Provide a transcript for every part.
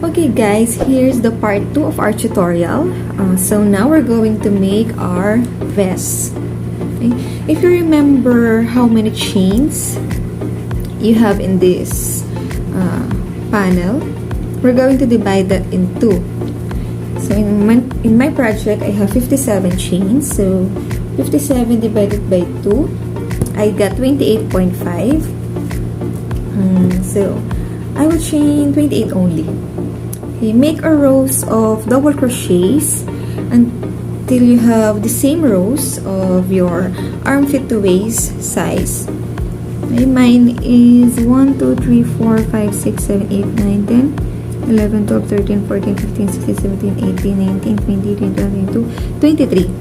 Okay guys, here's the part 2 of our tutorial. So now we're going to make our vest. Okay. If you remember how many chains you have in this panel, we're going to divide that in two. So in my project, I have 57 chains. So 57 divided by 2, I got 28.5. So I will chain 28 only. Okay, make a rows of double crochets until you have the same rows of your armpit to waist size. Okay, mine is 1, 2, 3, 4, 5, 6, 7, 8, 9, 10, 11, 12, 13, 14, 15, 16, 17, 18, 19, 20, 21, 22, 23.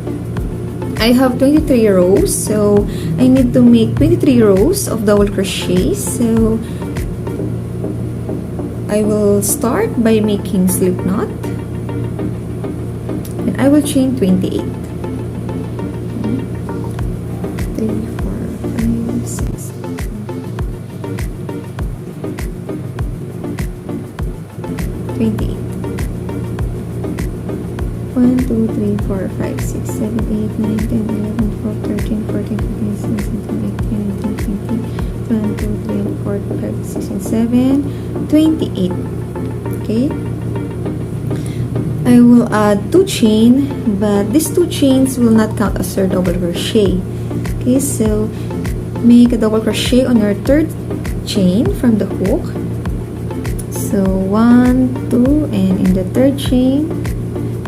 I have 23 rows, so I need to make 23 rows of double crochets. So I will start by making slip knot, and I will chain 28. 3, 4, 5, 6, 28. 1, 2, 3, 4, 5, 6, 7, 8, 9, 10, 11, 12, 13, 14, 15, 16, 17, 18, 19, 20, 1, 2, 3, 4, 5, 6, and 7, 28. Okay, I will add 2 chain, but these 2 chains will not count as your double crochet. Okay, so make a double crochet on your 3rd chain from the hook. So 1, 2, and in the 3rd chain,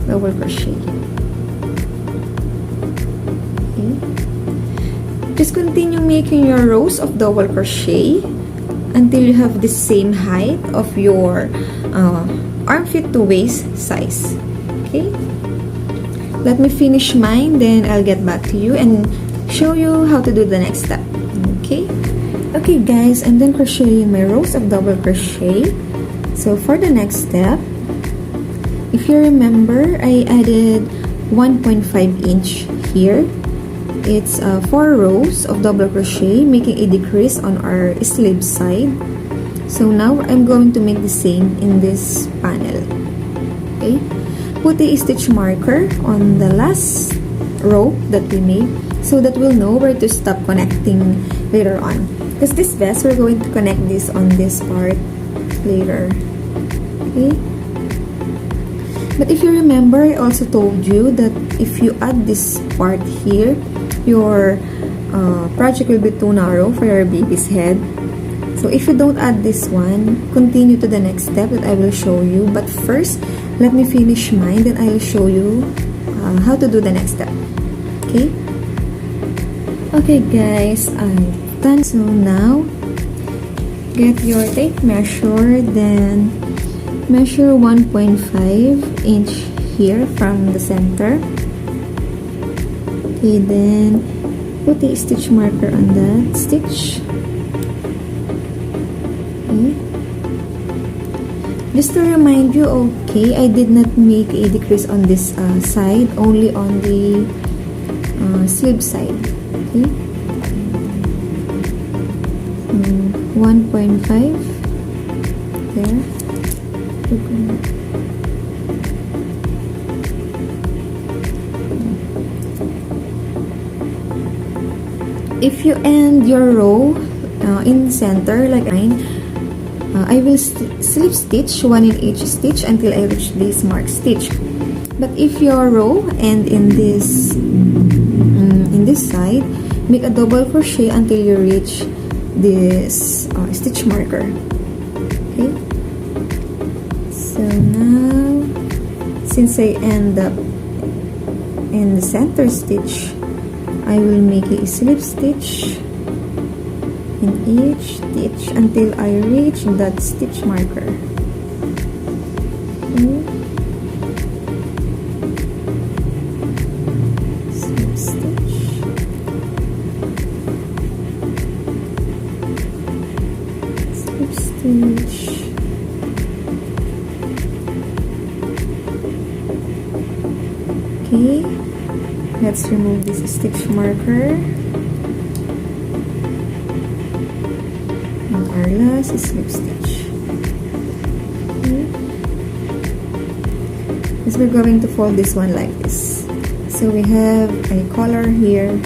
double crochet. Okay, just continue making your rows of double crochet until you have the same height of your armpit to waist size. Okay, let me finish mine, then I'll get back to you and show you how to do the next step. Okay guys, I'm done crocheting my rows of double crochet. So for the next step, if you remember, I added 1.5 inch here. It's 4 rows of double crochet, making a decrease on our sleeve side. So now I'm going to make the same in this panel. Okay, put a stitch marker on the last row that we made so that we'll know where to stop connecting later on. Because this vest, we're going to connect this on this part later. Okay. But if you remember, I also told you that if you add this part here, your project will be too narrow for your baby's head. So if you don't add this one, continue to the next step that I will show you. But first, let me finish mine, then I will show you how to do the next step. Okay? Okay guys, I'm done. So now, get your tape measure, then measure 1.5 inch here from the center. Okay, then put a stitch marker on that stitch. Okay. Just to remind you, okay, I did not make a decrease on this side, only on the sleeve side. Okay. 1.5 there. If you end your row in center like mine, I will slip stitch 1 in each stitch until I reach this mark stitch. But if your row end in this side, make a double crochet until you reach this stitch marker. Okay. So now, since I end up in the center stitch, I will make a slip stitch in each stitch until I reach that stitch marker. Okay. Slip stitch. Slip stitch. Okay, let's remove this stitch marker. And our last slip stitch. Okay. Because we're going to fold this one like this. So we have a collar here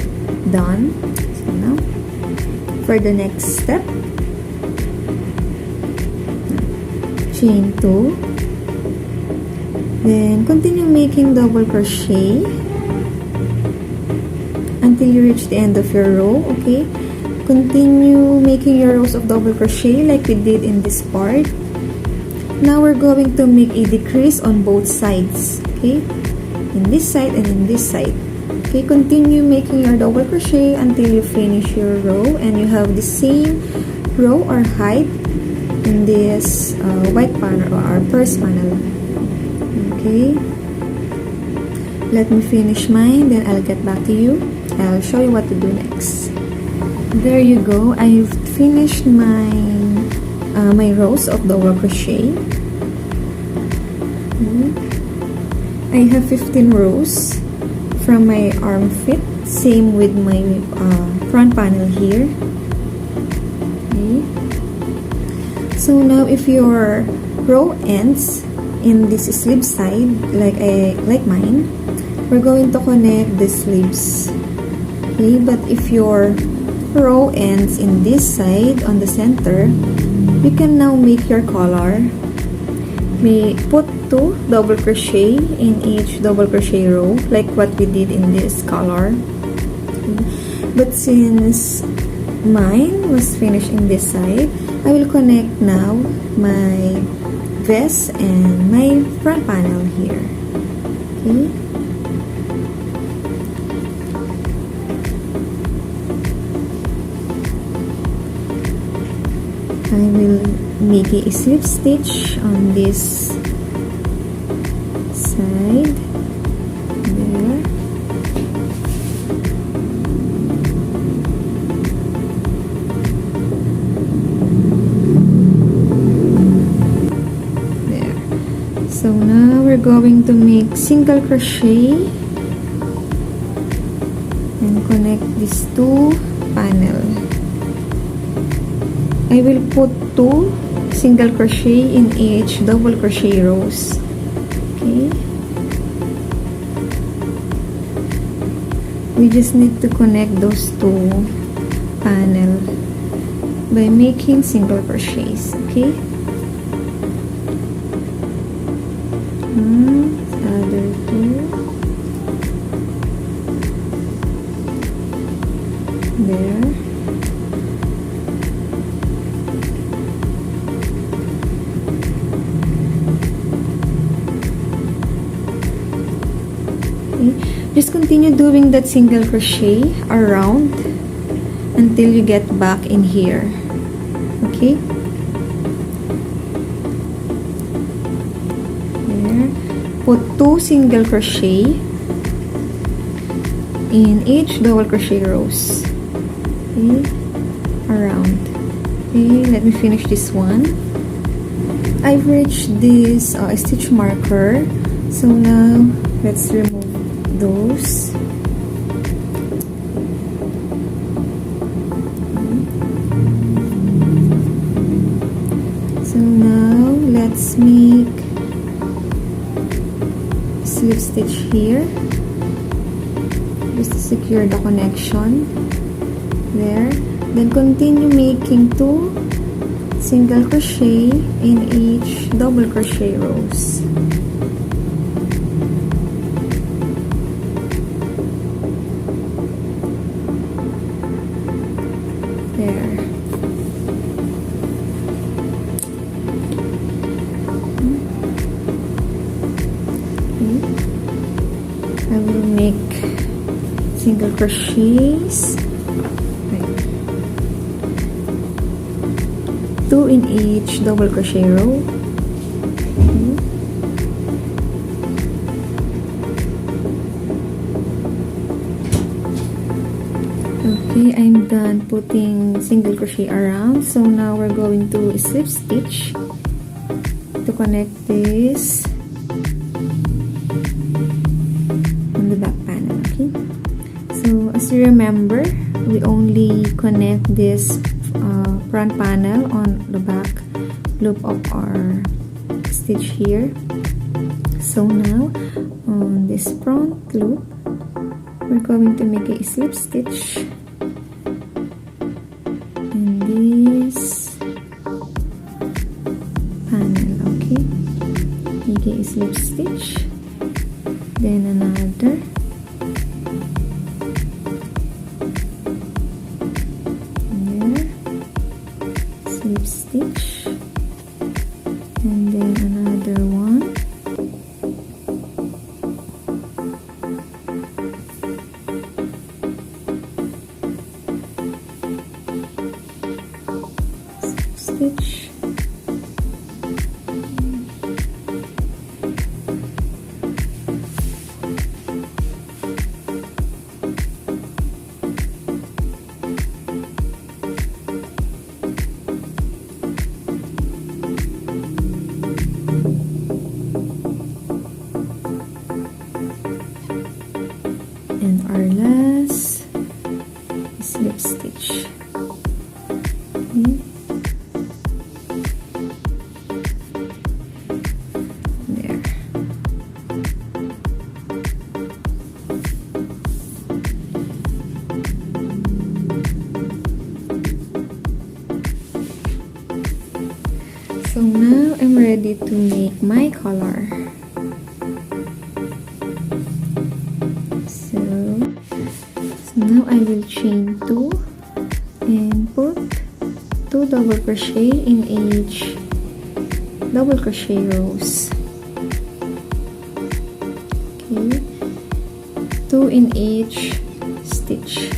done. So now, for the next step, chain 2. Then continue making double crochet until you reach the end of your row. Okay, continue making your rows of double crochet like we did in this part. Now we're going to make a decrease on both sides. Okay, in this side and in this side. Okay, continue making your double crochet until you finish your row and you have the same row or height in this white panel or our first panel. Okay, let me finish mine, then I'll get back to you. I'll show you what to do next. There you go. I've finished my my rows of double crochet. I have 15 rows from my armpit, same with my front panel here. Okay. So now if your row ends in this sleeve side, like mine, we're going to connect the sleeves. Okay, but if your row ends in this side on the center, you can now make your collar. May put 2 double crochet in each double crochet row, like what we did in this collar. Okay. But since mine was finished in this side, I will connect now my vest and my front panel here. Okay, I will make a slip stitch on this side there. So now we're going to make single crochet and connect these 2 panels. I will put 2 single crochet in each double crochet rows. Okay. We just need to connect those 2 panels by making single crochets. Okay. Other 2 there. Okay. Just continue doing that single crochet around until you get back in here. Okay. Put 2 single crochet in each double crochet rows. Okay, around. Okay, let me finish this one. I've reached this stitch marker, so now let's remove those. So now let's make slip stitch here just to secure the connection there. Then continue making 2 single crochet in each double crochet rows. There. I will make single crochets, 2 in each double crochet row. Okay, I'm done putting single crochet around, so now we're going to slip stitch to connect this As you remember, we only connect this front panel on the back loop of our stitch here. So now on this front loop, we're going to make a slip stitch in this panel. Okay, make a slip stitch, then another, there, slip stitch, and then another one, stitch, and our last slip stitch. Okay. There. So now I'm ready to make my color. So now I will chain 2 and put 2 double crochet in each double crochet rows. Okay, 2 in each stitch.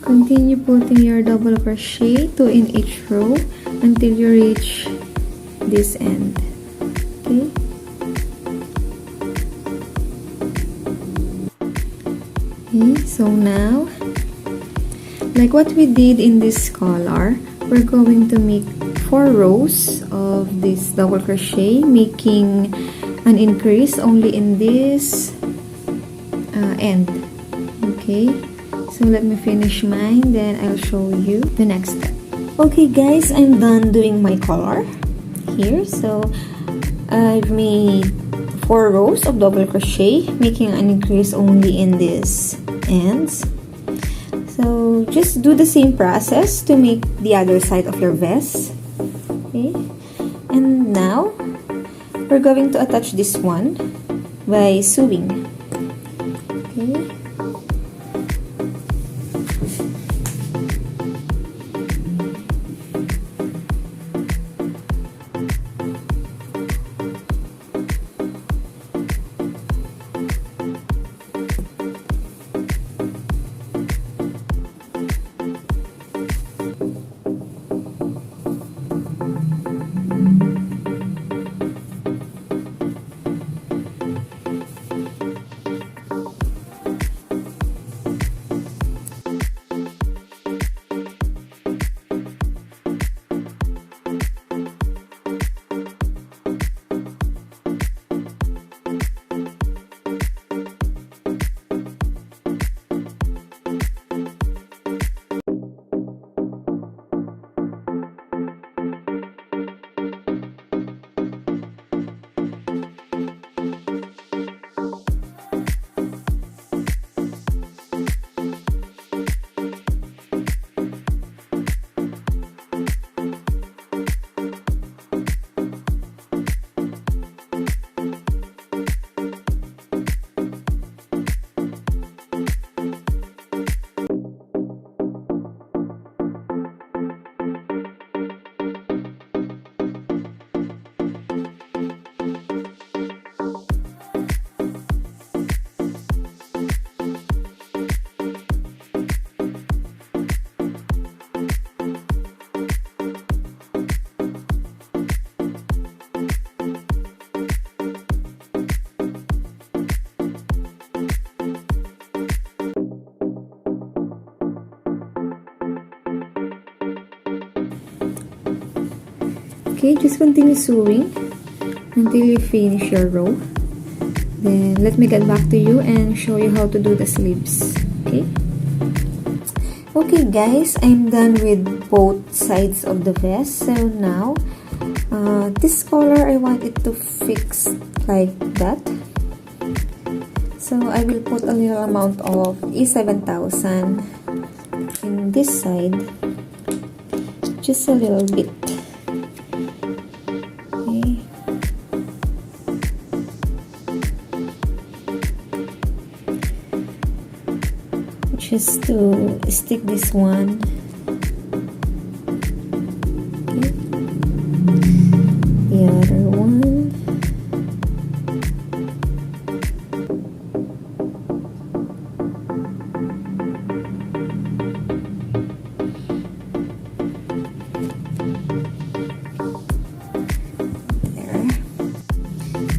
Continue putting your double crochet 2 in each row until you reach this end. Okay. Okay, so now, like what we did in this color, we're going to make 4 rows of this double crochet, making an increase only in this end. Okay. So let me finish mine, then I'll show you the next step. Okay guys, I'm done doing my color here. So I've made 4 rows of double crochet, making an increase only in these ends. So just do the same process to make the other side of your vest. Okay, and now we're going to attach this one by sewing. Okay. Okay, just continue sewing until you finish your row. Then let me get back to you and show you how to do the sleeves. Okay. Okay guys, I'm done with both sides of the vest. So now, this color I want it to fix like that. So I will put a little amount of E7000 in this side, just a little bit. Okay. Just to stick this one. Okay. The other one. There.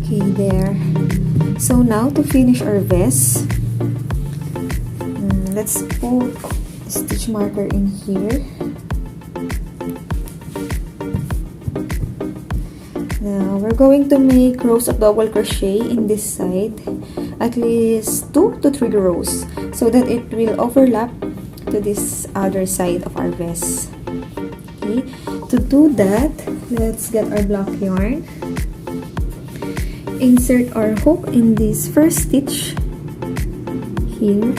Okay, there. So now to finish our vest, let's put a stitch marker in here. Now we're going to make rows of double crochet in this side, at least 2 to 3 rows, so that it will overlap to this other side of our vest. Okay, to do that, let's get our black yarn, insert our hook in this first stitch here.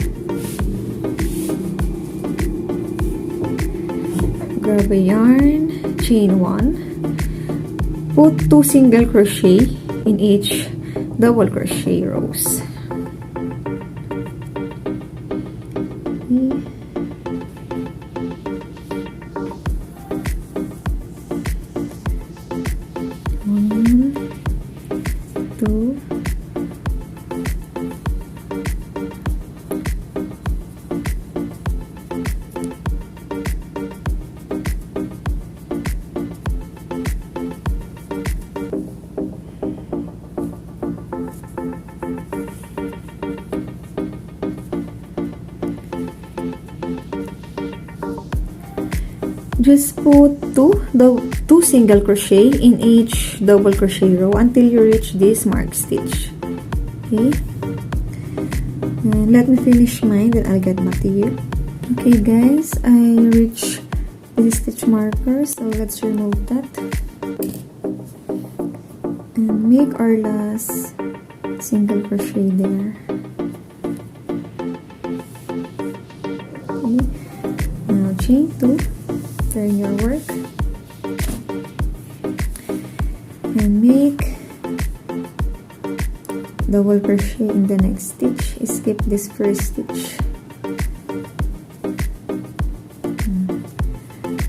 Grab a yarn, chain 1, put 2 single crochet in each double crochet rows. Okay. 1, 2, just put two single crochet in each double crochet row until you reach this mark stitch. Okay, and let me finish mine, then I'll get back to you. Okay guys, I reached this stitch marker, so let's remove that and make our last single crochet there. Okay, now chain 2, turn your work and make double crochet in the next stitch. Skip this first stitch,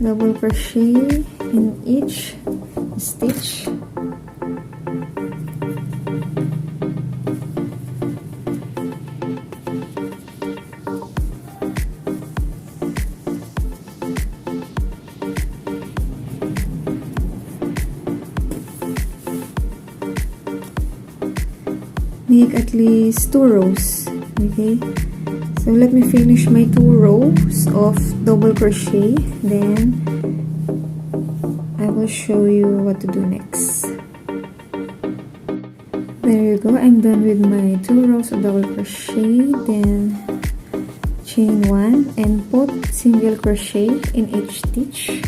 double crochet in each stitch. Make at least 2 rows. Okay, so let me finish my 2 rows of double crochet, then I will show you what to do next. There you go, I'm done with my 2 rows of double crochet. Then chain 1 and put single crochet in each stitch.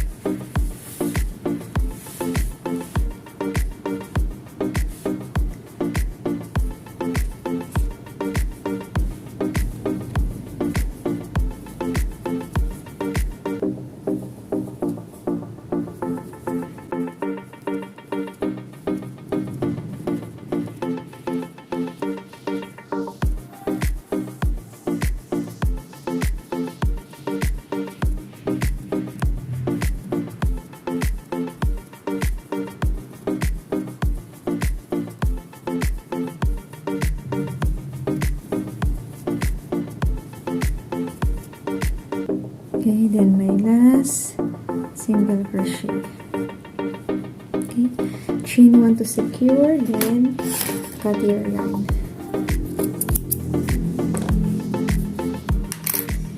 Okay, then my last single crochet. Okay, chain 1 to secure, then cut your yarn.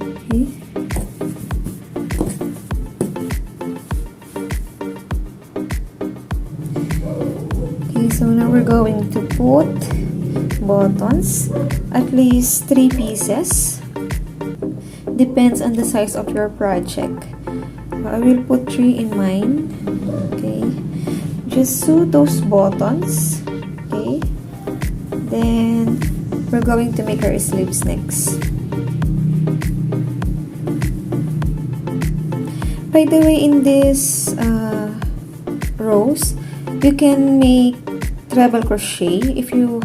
Okay, put buttons, at least 3 pieces. Depends on the size of your project. I will put 3 in mine. Okay, just sew those buttons. Okay, then we're going to make our sleeves next. By the way, in this rows, you can make treble crochet if you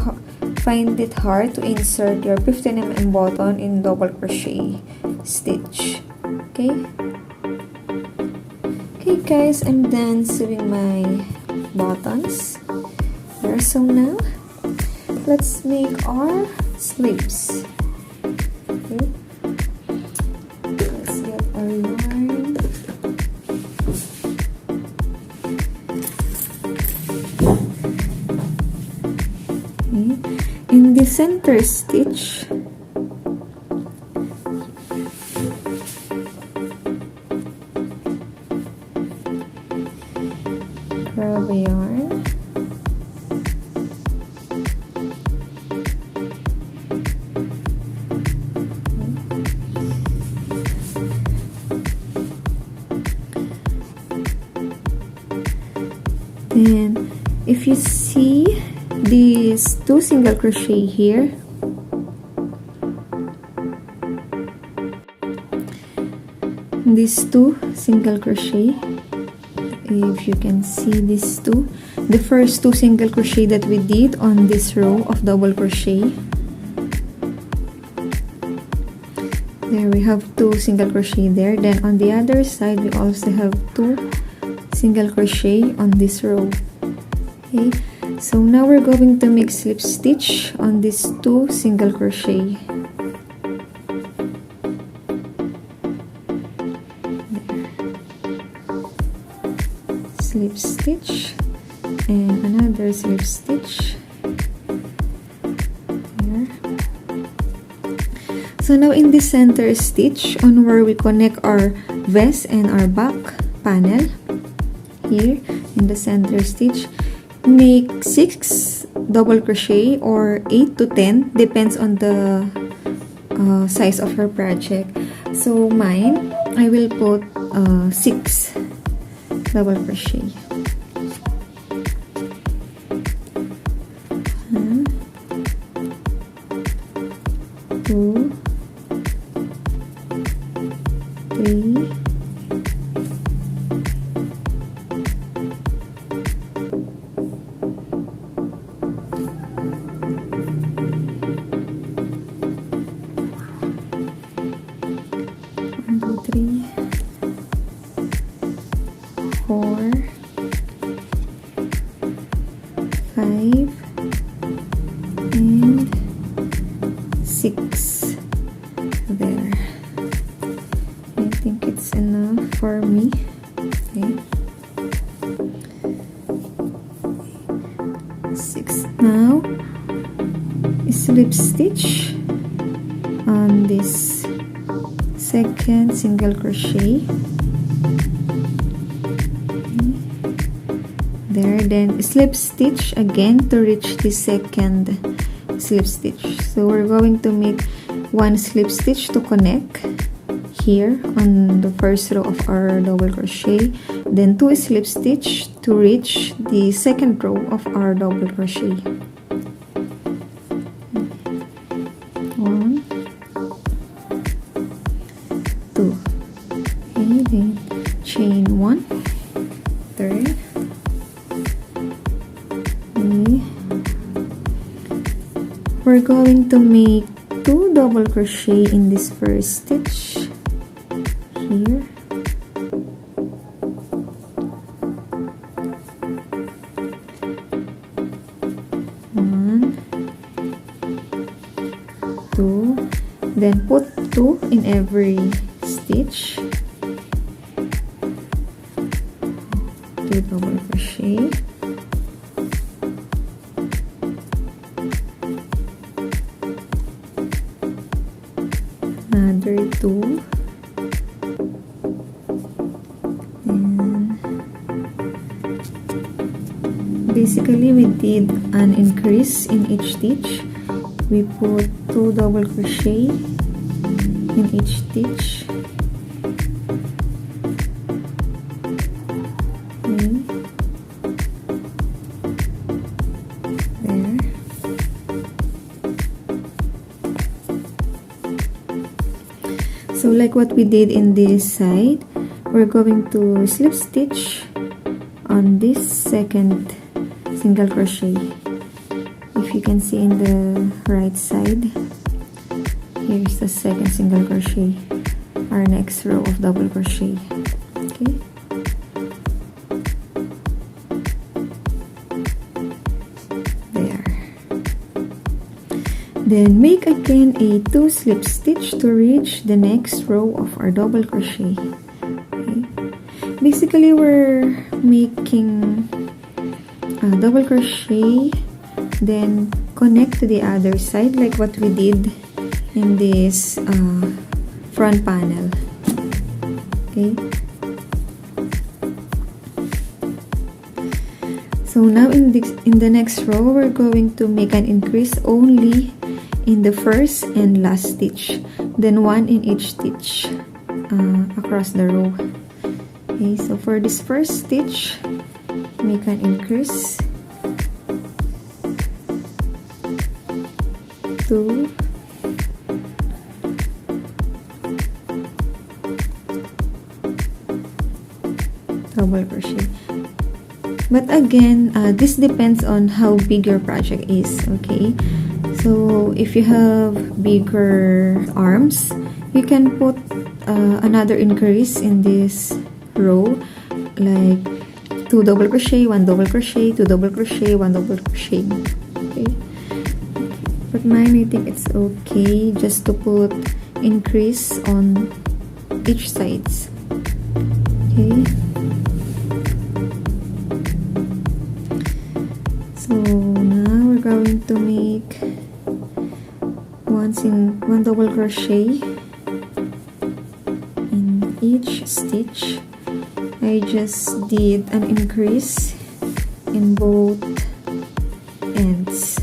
find it hard to insert your 15mm button in double crochet stitch. Okay guys, I'm done sewing my buttons. They're sewn now. Let's make our sleeves. Okay, let's get our yarn. Okay. In the center stitch, grab a yarn, then if you see these 2 single crochet here, these 2 single crochet, if you can see these 2, the first 2 single crochet that we did on this row of double crochet, there we have 2 single crochet there. Then on the other side we also have 2 single crochet on this row. Okay, so now we're going to make slip stitch on these 2 single crochet. Slip stitch and another slip stitch here. So now in the center stitch on where we connect our vest and our back panel, here in the center stitch, make 6 double crochet or 8 to 10, depends on the size of your project. So mine, I will put 6 double crochet. 1, 2, 3, 4, 5, and 6. There. I think it's enough for me. Okay. 6. Now, slip stitch on this second single crochet. There, then slip stitch again to reach the second slip stitch. So we're going to make 1 slip stitch to connect here on the first row of our double crochet, then 2 slip stitch to reach the second row of our double crochet. 1, 2. Okay, then chain 1, 3. We're going to make 2 double crochet in this first stitch here. One, 2, then put 2 in every stitch. 2 double crochet. Another 2, and this basically we did an increase in each stitch. We put 2 double crochet in each stitch. Okay. There. So like what we did in this side, we're going to slip stitch on this second single crochet. If you can see in the right side, here's the second single crochet, our next row of double crochet. Okay, there. Then make again a 2 slip stitch to reach the next row of our double crochet. Okay. Basically, we're making a double crochet, then connect to the other side like what we did in this front panel. Okay. So now in the next row, we're going to make an increase only in the first and last stitch, then 1 in each stitch across the row. Okay, so for this first stitch, make an increase 2, double crochet. But again, this depends on how big your project is. Okay, so if you have bigger arms, you can put another increase in this row, like 2 double crochet, 1 double crochet, 2 double crochet, 1 double crochet. Okay, but mine, I think it's okay just to put increase on each sides. Okay, so now we're going to make one double crochet in each stitch. I just did an increase in both ends.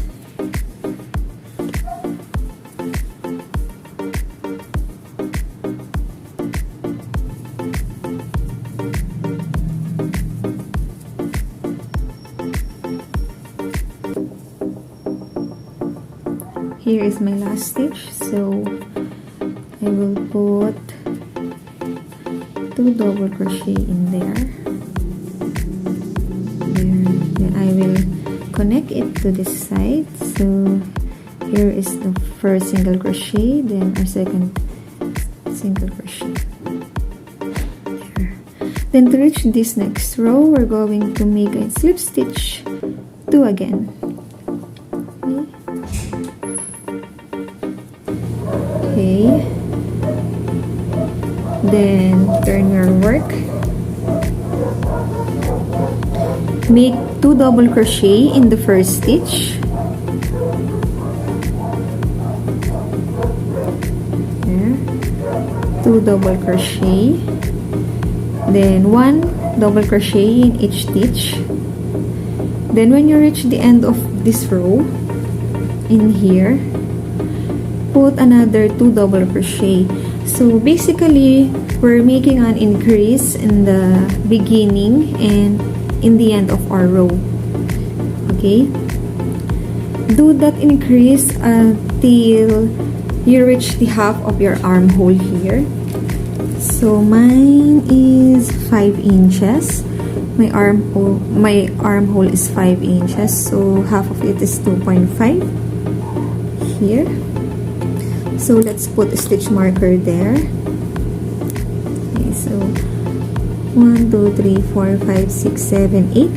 Here is my last stitch, so I will put 2 double crochet in there. Then I will connect it to this side. So here is the first single crochet, then our second single crochet. There. Then to reach this next row, we're going to make a slip stitch 2 again. Okay. Then turn your work. Make 2 double crochet in the first stitch. There. 2 double crochet. Then 1 double crochet in each stitch. Then when you reach the end of this row, in here, put another 2 double crochet. So basically, we're making an increase in the beginning and in the end of our row. Okay? Do that increase until you reach the half of your armhole here. So mine is 5 inches. My armhole is 5 inches, so half of it is 2.5 here. So let's put a stitch marker there. Okay, so 1, 2, 3, 4, 5, 6, 7, 8.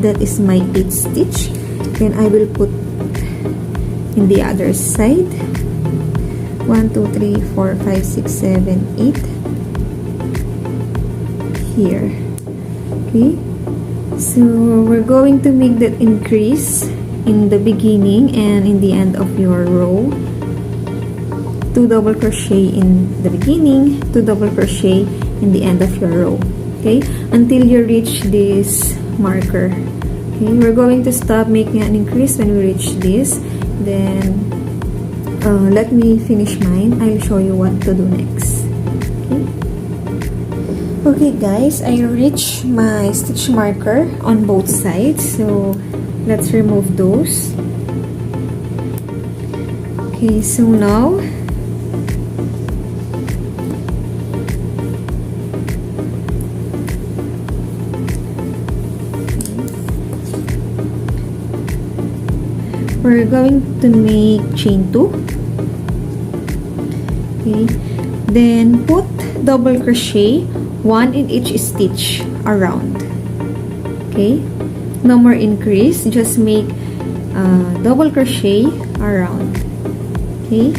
That is my 8th stitch. Then I will put in the other side. 1, 2, 3, 4, 5, 6, 7, 8. Here. Okay. So we're going to make that increase in the beginning and in the end of your row. 2 double crochet in the beginning, 2 double crochet in the end of your row. Okay, until you reach this marker Okay, we're going to stop making an increase when we reach this. Then let me finish mine. I'll show you what to do next. Okay guys, I reached my stitch marker on both sides, so let's remove those. Okay, so now we're going to make chain 2. Okay, then put double crochet 1 in each stitch around. Okay, no more increase, just make double crochet around. Okay,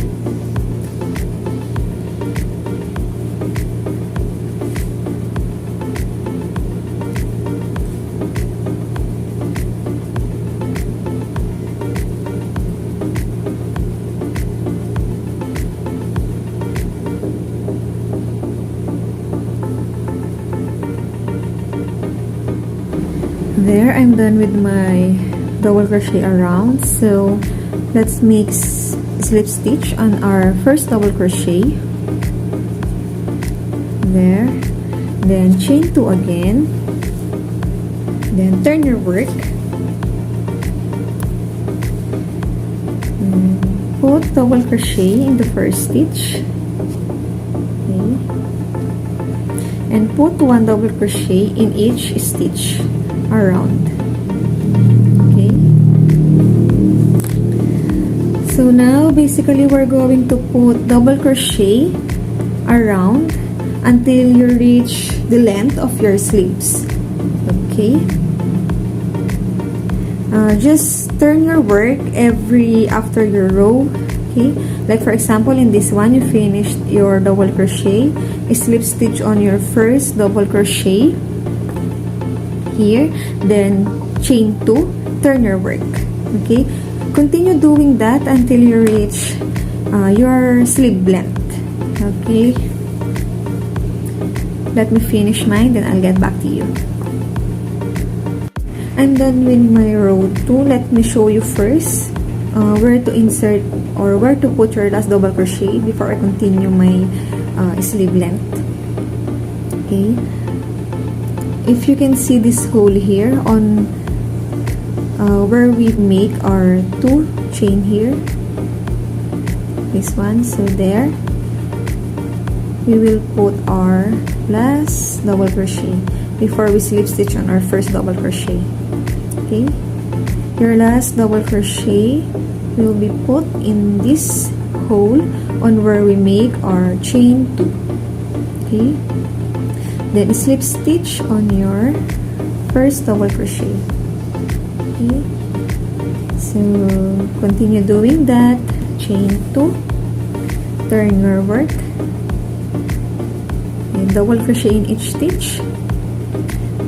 there, I'm done with my double crochet around. So let's make slip stitch on our first double crochet. There, then chain 2 again, then turn your work, put double crochet in the first stitch, okay, and put 1 double crochet in each stitch around. Okay, so now basically we're going to put double crochet around until you reach the length of your sleeves. Okay, just turn your work after your row. Okay, like for example in this one, you finished your double crochet, slip stitch on your first double crochet here, then chain 2, turn your work. Okay, continue doing that until you reach your sleeve length. Okay, let me finish mine, then I'll get back to you. I'm done with my row 2. Let me show you first where to insert or where to put your last double crochet before I continue my sleeve length. Okay, if you can see this hole here on where we make our 2 chain here, this one, so there we will put our last double crochet before we slip stitch on our first double crochet. Okay, your last double crochet will be put in this hole on where we make our chain 2. Okay, then slip stitch on your first double crochet. Okay, so continue doing that. Chain 2, turn your work, and double crochet in each stitch.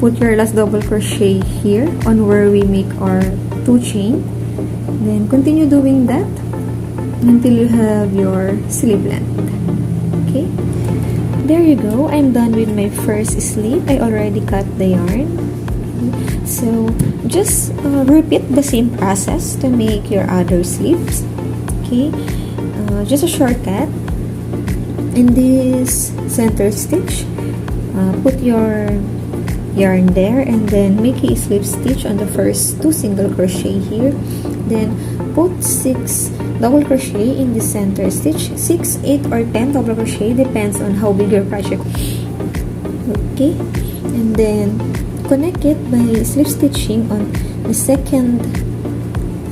Put your last double crochet here on where we make our 2 chain, then continue doing that until you have your sleeve length. Okay, there you go. I'm done with my first sleeve. I already cut the yarn. So just repeat the same process to make your other sleeves. Okay, just a shortcut. In this center stitch, put your yarn there and then make a slip stitch on the first 2 single crochet here, then put 6 double crochet in the center stitch, 6, 8 or 10 double crochet, depends on how big your project. Okay, and then connect it by slip stitching on the second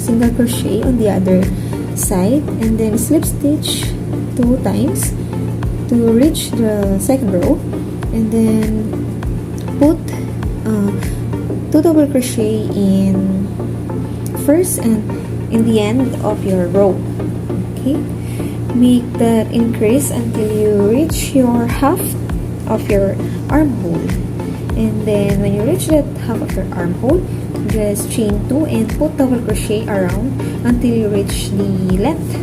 single crochet on the other side, and then slip stitch 2 times to reach the second row, and then put 2 double crochet in first and in the end of your row. Okay, make that increase until you reach your half of your armhole, and then when you reach that half of your armhole, just chain 2 and put double crochet around until you reach the length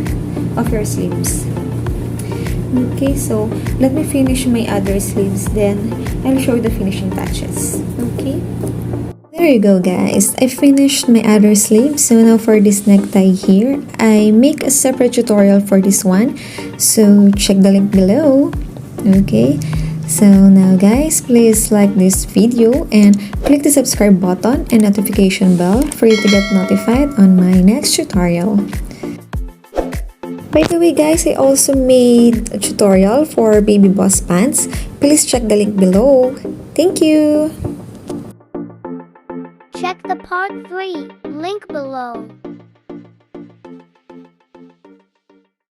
of your sleeves. Okay, so let me finish my other sleeves, then I'll show you the finishing touches. Okay, there There you go, guys. I finished my other sleeve. So now for this necktie here, I make a separate tutorial for this one. So check the link below. Okay. So now guys, please like this video and click the subscribe button and notification bell for you to get notified on my next tutorial. By the way guys, I also made a tutorial for baby boss pants. Please check the link below. Thank you! Check the part 3 link below.